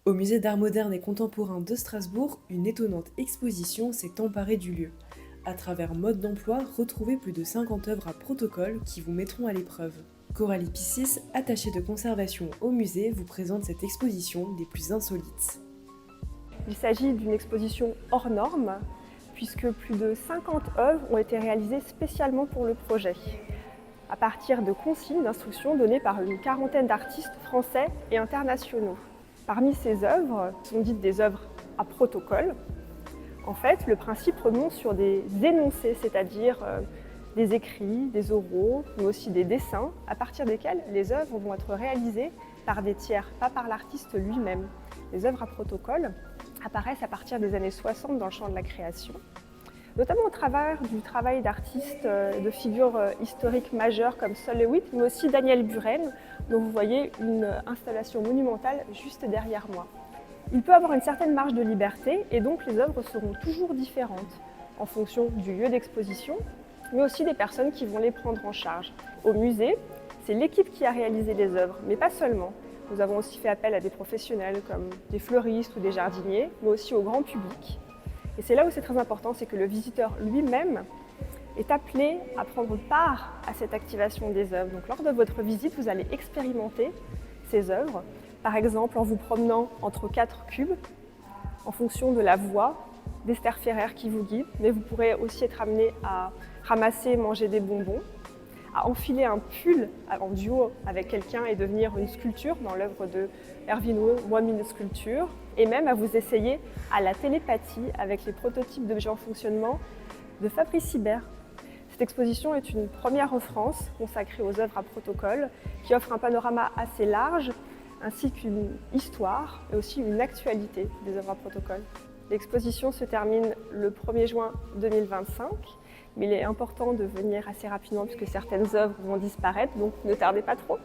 Au musée d'art moderne et contemporain de Strasbourg, une étonnante exposition s'est emparée du lieu. À travers mode d'emploi, retrouvez plus de 50 œuvres à protocole qui vous mettront à l'épreuve. Coralie Piscis, attachée de conservation au musée, vous présente cette exposition des plus insolites. Il s'agit d'une exposition hors norme, puisque plus de 50 œuvres ont été réalisées spécialement pour le projet, à partir de consignes d'instruction données par une quarantaine d'artistes français et internationaux. Parmi ces œuvres, sont dites des œuvres à protocole. En fait, le principe remonte sur des énoncés, c'est-à-dire des écrits, des oraux, mais aussi des dessins, à partir desquels les œuvres vont être réalisées par des tiers, pas par l'artiste lui-même. Les œuvres à protocole apparaissent à partir des années 60 dans le champ de la création, notamment au travers du travail d'artistes, de figures historiques majeures comme Sol Lewitt, mais aussi Daniel Buren, dont vous voyez une installation monumentale juste derrière moi. Il peut avoir une certaine marge de liberté et donc les œuvres seront toujours différentes en fonction du lieu d'exposition, mais aussi des personnes qui vont les prendre en charge. Au musée, c'est l'équipe qui a réalisé les œuvres, mais pas seulement. Nous avons aussi fait appel à des professionnels comme des fleuristes ou des jardiniers, mais aussi au grand public. Et c'est là où c'est très important, c'est que le visiteur lui-même est appelé à prendre part à cette activation des œuvres. Donc lors de votre visite, vous allez expérimenter ces œuvres, par exemple en vous promenant entre 4 cubes, en fonction de la voie d'Esther Ferrer qui vous guide, mais vous pourrez aussi être amené à ramasser et manger des bonbons, à enfiler un pull en duo avec quelqu'un et devenir une sculpture dans l'œuvre de Erwin Moi Mine Sculpture, et même à vous essayer à la télépathie avec les prototypes d'objets en fonctionnement de Fabrice Hibert. Cette exposition est une première en France consacrée aux œuvres à protocole qui offre un panorama assez large ainsi qu'une histoire et aussi une actualité des œuvres à protocole. L'exposition se termine le 1er juin 2025, mais il est important de venir assez rapidement puisque certaines œuvres vont disparaître, donc ne tardez pas trop.